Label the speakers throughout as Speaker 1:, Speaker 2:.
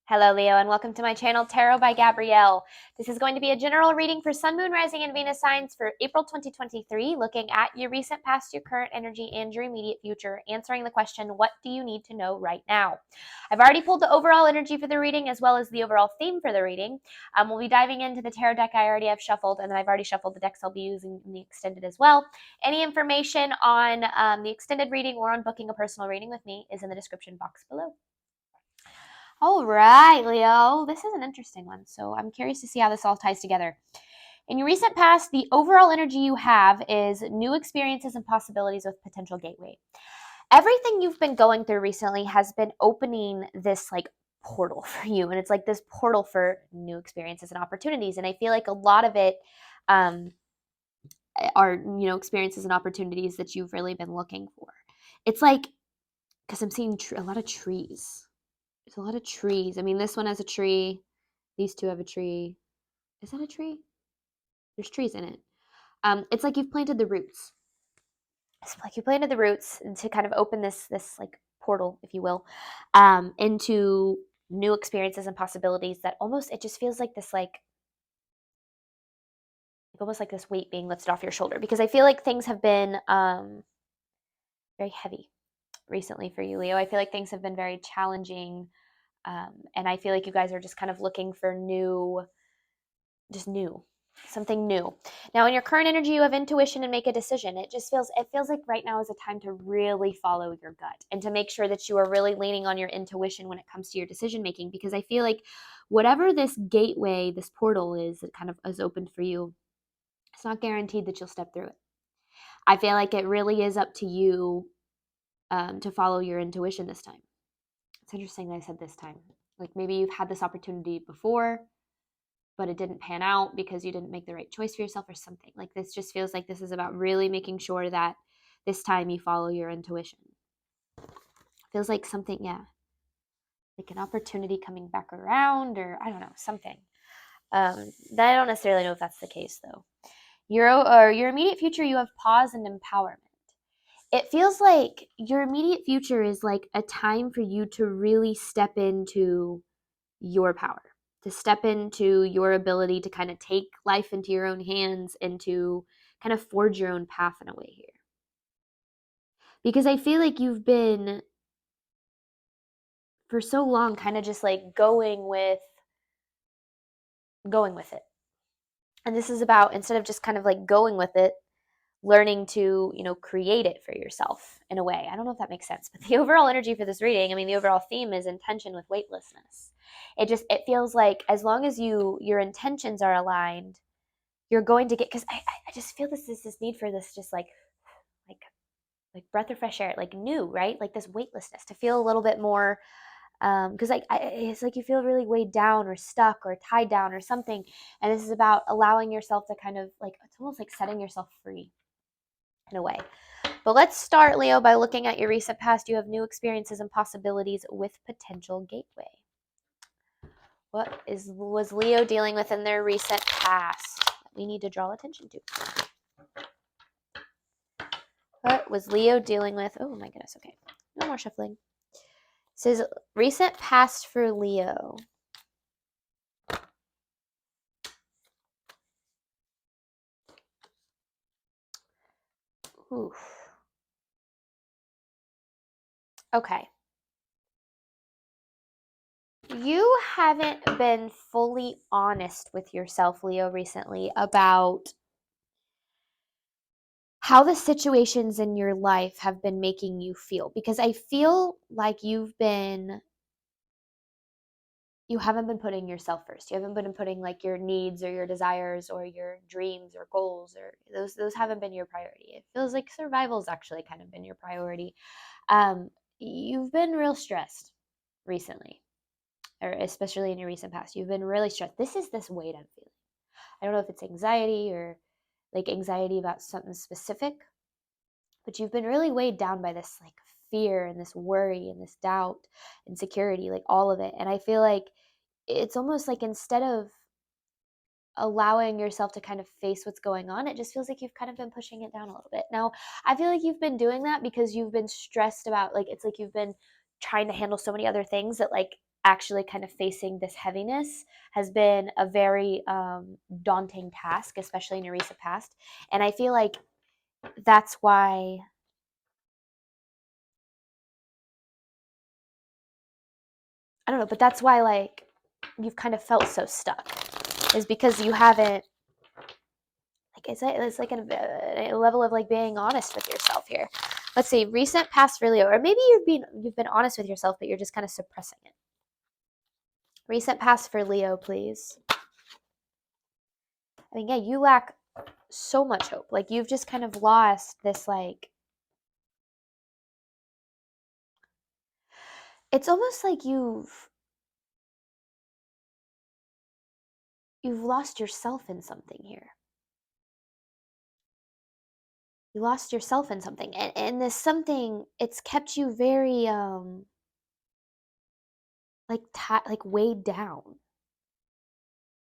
Speaker 1: Hello, Leo, and welcome to my channel, Tarot by Gabrielle. This is going to be a general reading for Sun, Moon, Rising, and Venus signs for April 2023, looking at your recent past, your current energy, and your immediate future, answering the question, what do you need to know right now? I've already pulled the overall energy for the reading, as well as the overall theme for the reading. We'll be diving into the tarot deck I already have shuffled, and then I've already shuffled the decks I'll be using in the extended as well. Any information on the extended reading or on booking a personal reading with me is in the description box below. All right, Leo, this is an interesting one. So I'm curious to see how this all ties together. In your recent past, the overall energy you have is new experiences and possibilities with potential gateway. Everything you've been going through recently has been opening this like portal for you. And it's like this portal for new experiences and opportunities. And I feel like a lot of it are, experiences and opportunities that you've really been looking for. It's like, because I'm seeing a lot of trees. There's a lot of trees. I mean, this one has a tree. These two have a tree. Is that a tree? There's trees in it. It's like you've planted the roots. It's like you planted the roots to kind of open this like portal, if you will, into new experiences and possibilities that almost, it just feels like this like almost like this weight being lifted off your shoulder, because I feel like things have been very heavy recently for you, Leo. I feel like things have been very challenging. And I feel like you guys are just kind of looking for something new. Now, in your current energy, you have intuition and make a decision. It feels like right now is a time to really follow your gut and to make sure that you are really leaning on your intuition when it comes to your decision making, because I feel like whatever this gateway, this portal is that kind of is opened for you, it's not guaranteed that you'll step through it. I feel like it really is up to you to follow your intuition this time. It's interesting that I said this time. Like maybe you've had this opportunity before, but it didn't pan out because you didn't make the right choice for yourself or something. Like this just feels like this is about really making sure that this time you follow your intuition. Feels like something, yeah, like an opportunity coming back around, or I don't know, something. I don't necessarily know if that's the case though. Your immediate future, you have pause and empowerment. It feels like your immediate future is like a time for you to really step into your power, to step into your ability to kind of take life into your own hands and to kind of forge your own path in a way here. Because I feel like you've been for so long kind of just like going with it. And this is about, instead of just kind of like going with it, learning to, create it for yourself in a way. I don't know if that makes sense, but the overall energy for this reading, I mean, the overall theme is intention with weightlessness. It feels like as long as your intentions are aligned, you're going to get, because I just feel this need for this just like breath of fresh air, like new, right? Like this weightlessness to feel a little bit more, because it's like you feel really weighed down or stuck or tied down or something. And this is about allowing yourself to kind of like, it's almost like setting yourself free in a way. But let's start, Leo, by looking at your recent past. You have new experiences and possibilities with potential gateway. What was Leo dealing with in their recent past that we need to draw attention to? What was Leo dealing with? Oh my goodness, okay. No more shuffling. It says recent past for Leo. Oof. Okay. You haven't been fully honest with yourself, Leo, recently about how the situations in your life have been making you feel, because I feel like you haven't been putting yourself first. You haven't been putting like your needs or your desires or your dreams or goals, or those haven't been your priority. It feels like survival's actually kind of been your priority. You've been real stressed recently, or especially in your recent past. You've been really stressed. This weight I'm feeling. I don't know if it's anxiety or like anxiety about something specific, but you've been really weighed down by this like fear and this worry and this doubt, insecurity, like all of it. And I feel like it's almost like instead of allowing yourself to kind of face what's going on, it just feels like you've kind of been pushing it down a little bit. Now, I feel like you've been doing that because you've been stressed about, like, it's like you've been trying to handle so many other things that like actually kind of facing this heaviness has been a very daunting task, especially in your recent past. And I feel like that's why, I don't know, but that's why like you've kind of felt so stuck, is because you haven't, like it's like a level of like being honest with yourself here. Let's see, recent past for Leo, or maybe you've been honest with yourself, but you're just kind of suppressing it. Recent past for Leo, please. I mean, yeah, you lack so much hope. Like you've just kind of lost this, like, it's almost like you've lost yourself in something here. You lost yourself in something, and this something, it's kept you very like weighed down.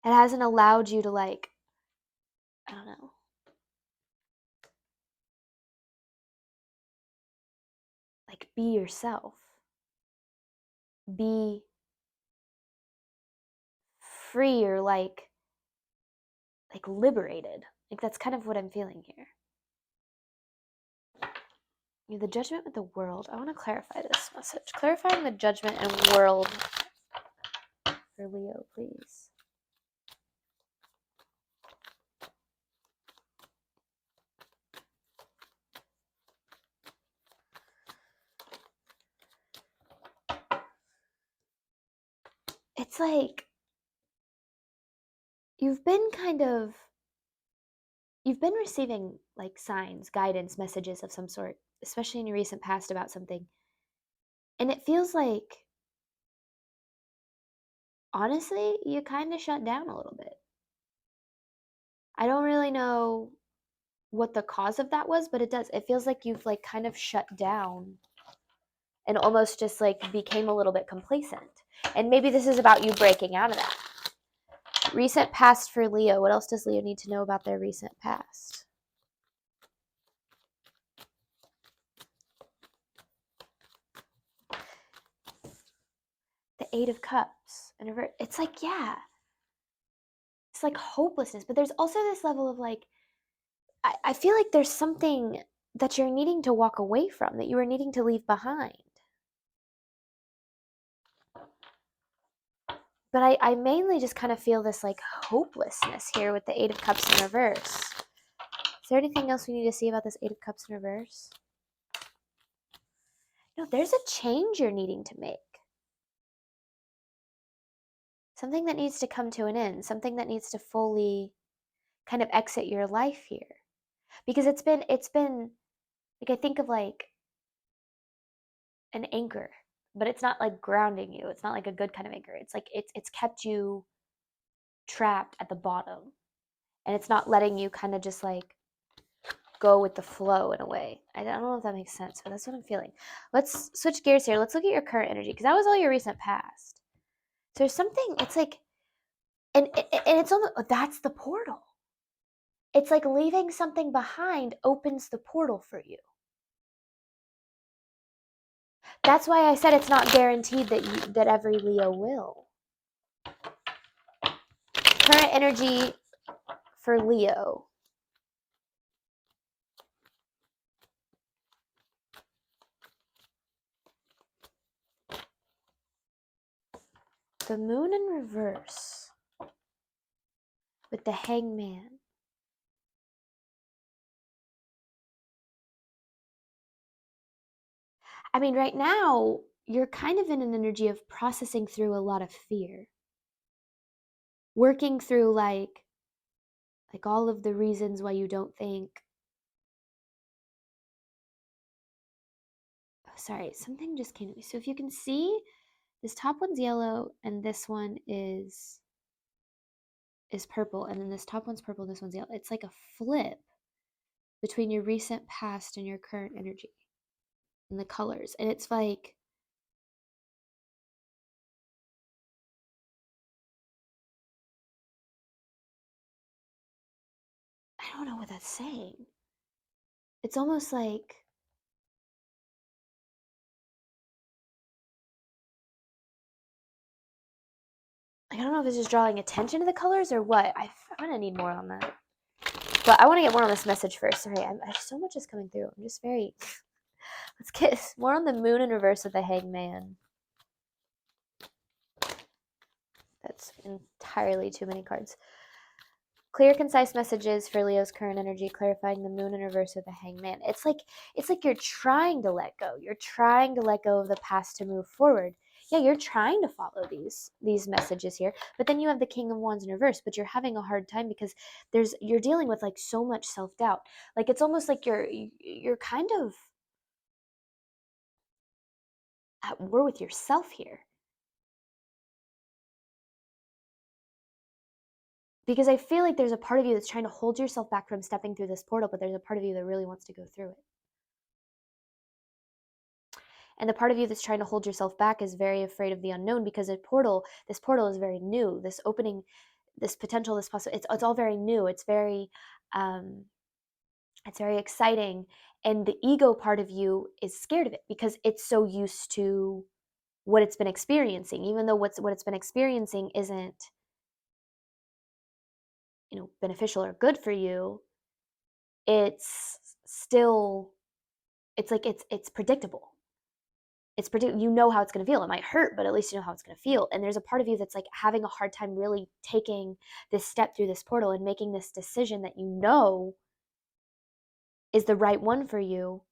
Speaker 1: It hasn't allowed you to, like, I don't know, like be yourself, be free, or like liberated. Like that's kind of what I'm feeling here. The judgment with the world. I want to clarify this message. Clarifying the judgment and world for Leo, please. It's like you've been receiving like signs, guidance, messages of some sort, especially in your recent past about something. And it feels like, honestly, you kind of shut down a little bit. I don't really know what the cause of that was, but it feels like you've like kind of shut down and almost just like became a little bit complacent. And maybe this is about you breaking out of that. Recent past for Leo. What else does Leo need to know about their recent past? The Eight of Cups. And it's like, yeah, it's like hopelessness. But there's also this level of like, I feel like there's something that you're needing to walk away from, that you are needing to leave behind. But I mainly just kind of feel this like hopelessness here with the Eight of Cups in reverse. Is there anything else we need to see about this Eight of Cups in reverse? No, there's a change you're needing to make. Something that needs to come to an end. Something that needs to fully kind of exit your life here. Because it's been like, I think of like an anchor, but it's not like grounding you. It's not like a good kind of anchor. It's like it's kept you trapped at the bottom, and it's not letting you kind of just like go with the flow in a way. I don't know if that makes sense, but that's what I'm feeling. Let's switch gears here. Let's look at your current energy, because that was all your recent past. So there's something, it's like, and it's almost, that's the portal. It's like leaving something behind opens the portal for you. That's why I said it's not guaranteed that every Leo will. Current energy for Leo. The Moon in reverse with the Hangman. I mean, right now, you're kind of in an energy of processing through a lot of fear. Working through like all of the reasons why you don't think. Oh, sorry, something just came to me. So if you can see, this top one's yellow and this one is purple, and then this top one's purple and this one's yellow. It's like a flip between your recent past and your current energy and the colors. And it's like, I don't know what that's saying. It's almost like, I don't know if it's just drawing attention to the colors or what. I'm going to need more on that. But I want to get more on this message first. Sorry, so much is coming through. I'm just very... Let's get more on the moon in reverse with the hangman. That's entirely too many cards. Clear, concise messages for Leo's current energy, clarifying the moon in reverse with the hangman. It's like you're trying to let go. You're trying to let go of the past to move forward. Yeah, you're trying to follow these messages here, but then you have the King of Wands in reverse, but you're having a hard time because you're dealing with like so much self-doubt. Like it's almost like you're kind of at war with yourself here. Because I feel like there's a part of you that's trying to hold yourself back from stepping through this portal, but there's a part of you that really wants to go through it. And the part of you that's trying to hold yourself back is very afraid of the unknown because this portal is very new. This opening, this potential, this possibility, it's all very new. It's very exciting. And the ego part of you is scared of it because it's so used to what it's been experiencing, even though what it's been experiencing isn't beneficial or good for you. It's still, it's like it's predictable. You know how it's going to feel. It might hurt, but at least you know how it's going to feel. And there's a part of you that's like having a hard time really taking this step through this portal and making this decision that you know is the right one for you,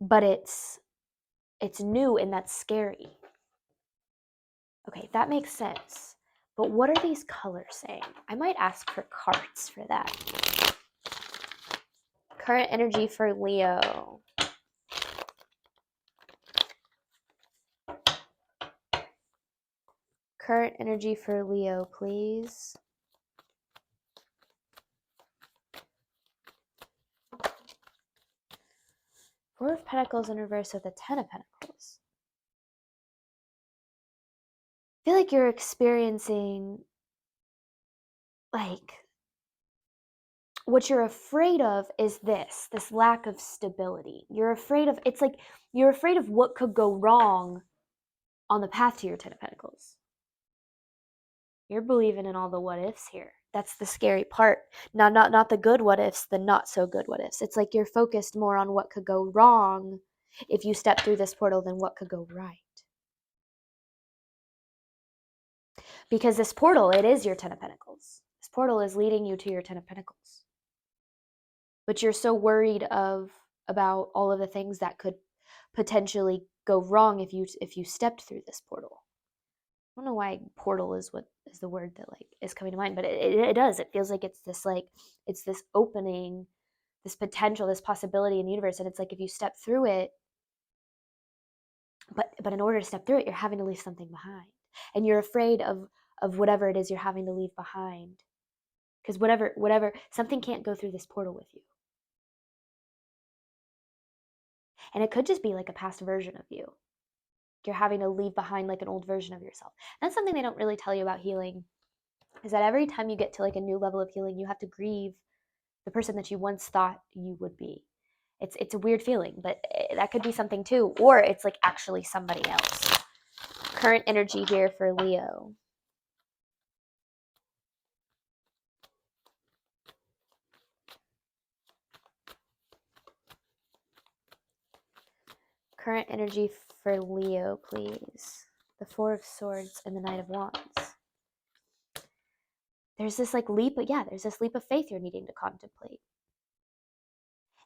Speaker 1: but it's new and that's scary. Okay, that makes sense. But what are these colors saying? I might ask for cards for that. Current energy for Leo. Current energy for Leo, please. Four of Pentacles in reverse with the Ten of Pentacles. I feel like you're experiencing, like, what you're afraid of is this lack of stability. You're afraid of, it's like, you're afraid of what could go wrong on the path to your Ten of Pentacles. You're believing in all the what ifs here. That's the scary part. Not the good what ifs, the not so good what ifs. It's like you're focused more on what could go wrong if you step through this portal than what could go right. Because this portal, it is your Ten of Pentacles. This portal is leading you to your Ten of Pentacles. But you're so worried about all of the things that could potentially go wrong if you stepped through this portal. I don't know why portal is what is the word that like is coming to mind, but it does. It feels like it's this opening, this potential, this possibility in the universe, and it's like if you step through it, but in order to step through it, you're having to leave something behind, and you're afraid of whatever it is you're having to leave behind, because whatever something can't go through this portal with you, and it could just be like a past version of you. You're having to leave behind like an old version of yourself. That's something they don't really tell you about healing, is that every time you get to like a new level of healing, you have to grieve the person that you once thought you would be. It's a weird feeling, but that could be something too, or it's like actually somebody else. Current energy here for Leo. Current energy for Leo, please. The Four of Swords and the Knight of Wands. There's this like there's this leap of faith you're needing to contemplate.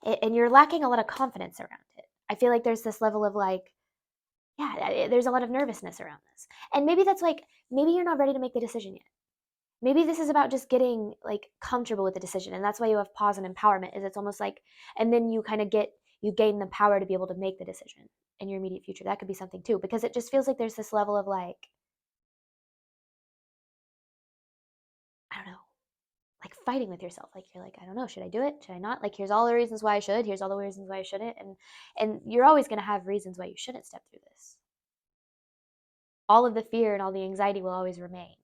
Speaker 1: And you're lacking a lot of confidence around it. I feel like there's this level of like, there's a lot of nervousness around this. And maybe that's like, maybe you're not ready to make the decision yet. Maybe this is about just getting like comfortable with the decision. And that's why you have pause and empowerment, is it's almost like, and then you kind of gain the power to be able to make the decision in your immediate future. That could be something too, because it just feels like there's this level of like, I don't know, like fighting with yourself. Like you're like, I don't know, should I do it? Should I not? Like, here's all the reasons why I should. Here's all the reasons why I shouldn't. And you're always going to have reasons why you shouldn't step through this. All of the fear and all the anxiety will always remain.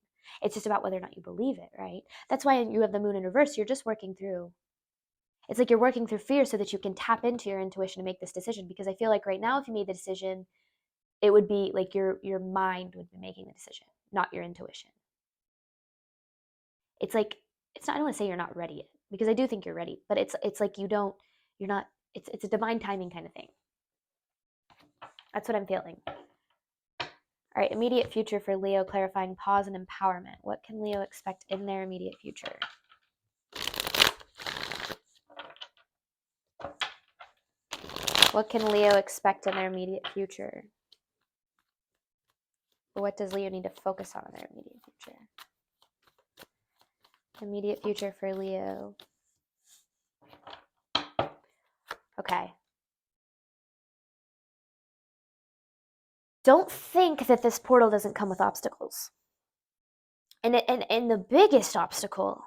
Speaker 1: It's just about whether or not you believe it, right? That's why you have the moon in reverse. You're just working through. It's like you're working through fear so that you can tap into your intuition to make this decision. Because I feel like right now, if you made the decision, it would be like your mind would be making the decision, not your intuition. it's like, it's not, I don't want to say you're not ready yet, because I do think you're ready, but it's like you're not, it's a divine timing kind of thing. That's what I'm feeling. All right, immediate future for Leo, clarifying pause and empowerment. What can Leo expect in their immediate future? What can Leo expect in their immediate future? What does Leo need to focus on in their immediate future? Immediate future for Leo. Okay. Don't think that this portal doesn't come with obstacles. And the biggest obstacle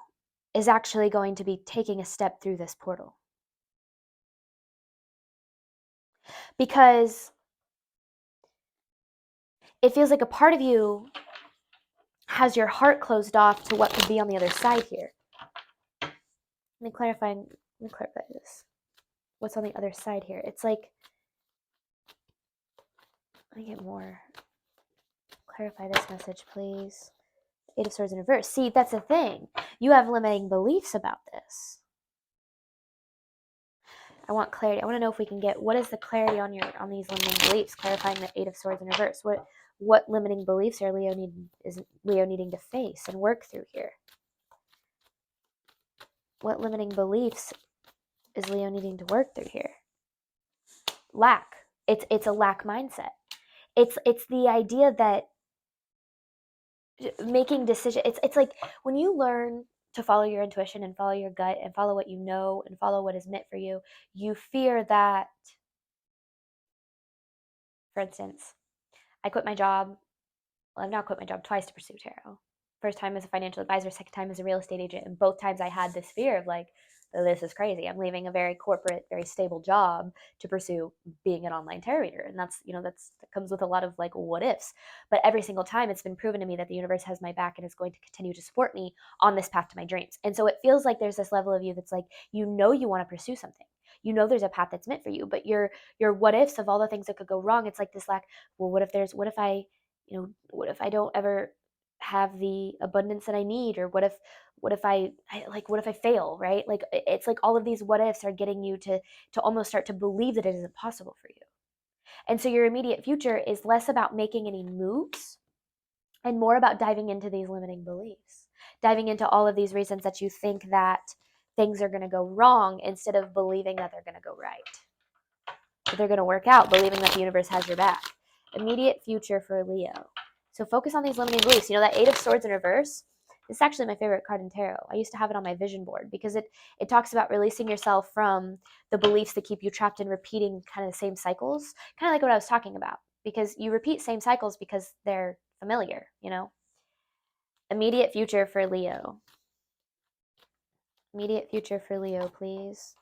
Speaker 1: is actually going to be taking a step through this portal. Because it feels like a part of you has your heart closed off to what could be on the other side here. Let me clarify this. What's on the other side here? It's like, let me get more. Clarify this message, please. Eight of Swords in reverse. See, that's the thing. You have limiting beliefs about this. I want clarity. I want to know if we can get, what is the clarity on these limiting beliefs? Clarifying the Eight of Swords in reverse. What limiting beliefs is Leo needing to face and work through here? What limiting beliefs is Leo needing to work through here? Lack. It's a lack mindset. It's the idea that making decisions, it's like when you learn to follow your intuition and follow your gut and follow what you know and follow what is meant for you, you fear that, for instance, I quit my job. Well, I've now quit my job twice to pursue tarot. First time as a financial advisor, second time as a real estate agent. And both times I had this fear of like, oh, this is crazy. I'm leaving a very corporate, very stable job to pursue being an online tarot reader. And that comes with a lot of like what ifs. But every single time it's been proven to me that the universe has my back and is going to continue to support me on this path to my dreams. And so it feels like there's this level of you that's like, you know, you want to pursue something. You know there's a path that's meant for you, but your what ifs of all the things that could go wrong, it's like this lack, well, what if I don't ever have the abundance that I need, or what if I fail, right? Like it's like all of these what ifs are getting you to almost start to believe that it isn't possible for you. And so your immediate future is less about making any moves and more about diving into these limiting beliefs, diving into all of these reasons that you think that things are going to go wrong instead of believing that they're going to go right, that they're going to work out, believing that the universe has your back. Immediate future for Leo. So focus on these limiting beliefs. You know, that Eight of Swords in reverse, this is actually my favorite card in tarot. I used to have it on my vision board because it talks about releasing yourself from the beliefs that keep you trapped in repeating kind of the same cycles, kind of like what I was talking about, because you repeat same cycles because they're familiar, you know. Immediate future for Leo. Immediate future for Leo, please.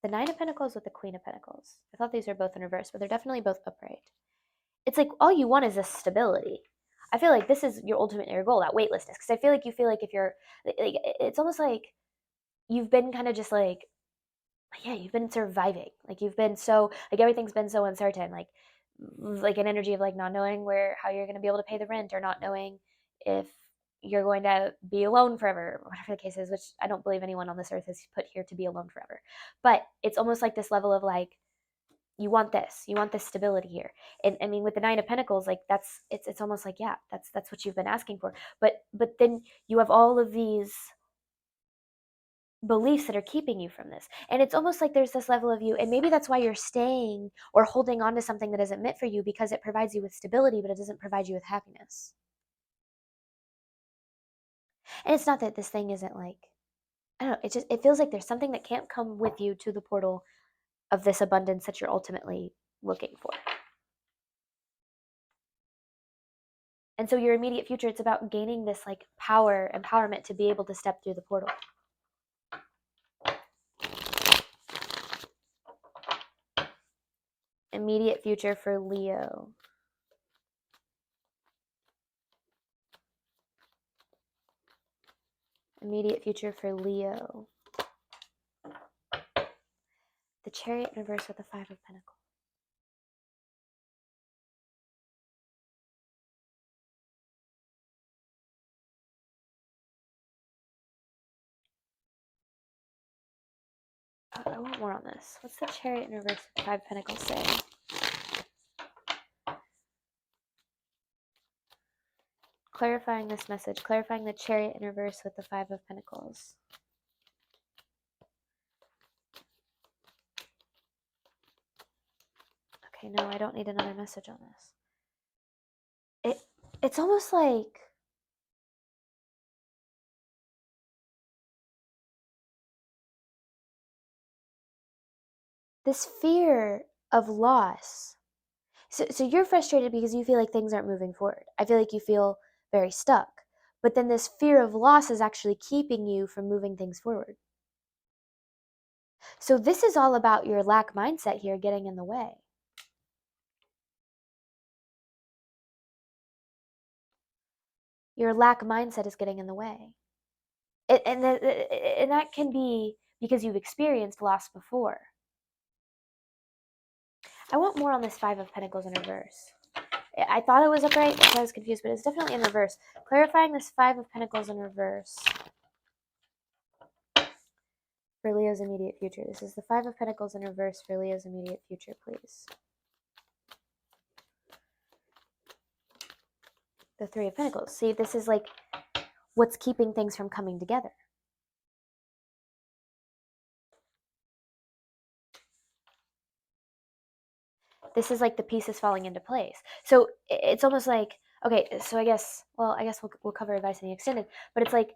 Speaker 1: The Nine of Pentacles with the Queen of Pentacles. I thought these were both in reverse, but they're definitely both upright. It's like all you want is this stability. I feel like this is your goal, that weightlessness. Because I feel like if you're, like, it's almost like you've been kind of just like, yeah, you've been surviving. Like you've been so, like everything's been so uncertain. Like an energy of like not knowing how you're going to be able to pay the rent, or not knowing if you're going to be alone forever, whatever the case is, which I don't believe anyone on this earth is put here to be alone forever. But it's almost like this level of like, you want this stability here. And I mean, with the Nine of Pentacles, like it's almost like, yeah, that's what you've been asking for. But then you have all of these beliefs that are keeping you from this. And it's almost like there's this level of you, and maybe that's why you're staying or holding on to something that isn't meant for you, because it provides you with stability, but it doesn't provide you with happiness. And it's not that this thing isn't like, I don't know, it feels like there's something that can't come with you to the portal of this abundance that you're ultimately looking for. And so your immediate future, it's about gaining this like empowerment to be able to step through the portal. Immediate future for Leo. Immediate future for Leo. The Chariot in reverse with the Five of Pentacles. I want more on this. What's the Chariot in reverse with 5 of Pentacles say? Clarifying this message, clarifying the Chariot in reverse with the 5 of Pentacles. Okay, no, I don't need another message on this. It's almost like this fear of loss. So you're frustrated because you feel like things aren't moving forward. I feel like you feel very stuck. But then this fear of loss is actually keeping you from moving things forward. So this is all about your lack mindset here getting in the way. Your lack mindset is getting in the way. And that can be because you've experienced loss before. I want more on this 5 of Pentacles in reverse. I thought it was upright, so I was confused, but it's definitely in reverse. Clarifying this 5 of Pentacles in reverse for Leo's immediate future. This is the 5 of Pentacles in reverse for Leo's immediate future, please. The 3 of Pentacles. See, this is like what's keeping things from coming together. This is like the pieces falling into place. So it's almost like, okay, so I guess we'll cover advice in the extended, but it's like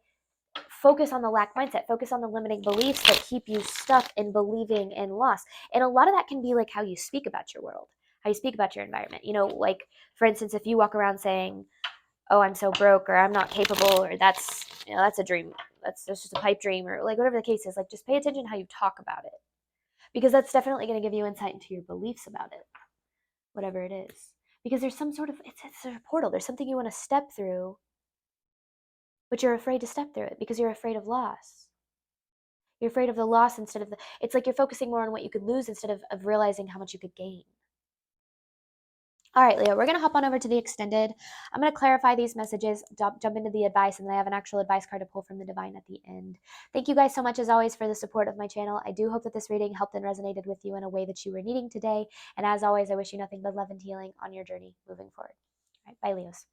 Speaker 1: focus on the lack mindset, focus on the limiting beliefs that keep you stuck in believing in loss. And a lot of that can be like how you speak about your world, how you speak about your environment. You know, like for instance, if you walk around saying, oh, I'm so broke, or I'm not capable, or that's a dream, that's just a pipe dream, or like whatever the case is, like just pay attention to how you talk about it, because that's definitely going to give you insight into your beliefs about it, whatever it is. Because there's some sort of, it's a portal, there's something you want to step through, but you're afraid to step through it because you're afraid of loss. You're afraid of the loss instead of it's like you're focusing more on what you could lose instead of realizing how much you could gain. All right, Leo, we're going to hop on over to the extended. I'm going to clarify these messages, jump into the advice, and then I have an actual advice card to pull from the divine at the end. Thank you guys so much, as always, for the support of my channel. I do hope that this reading helped and resonated with you in a way that you were needing today. And as always, I wish you nothing but love and healing on your journey moving forward. All right, bye, Leos.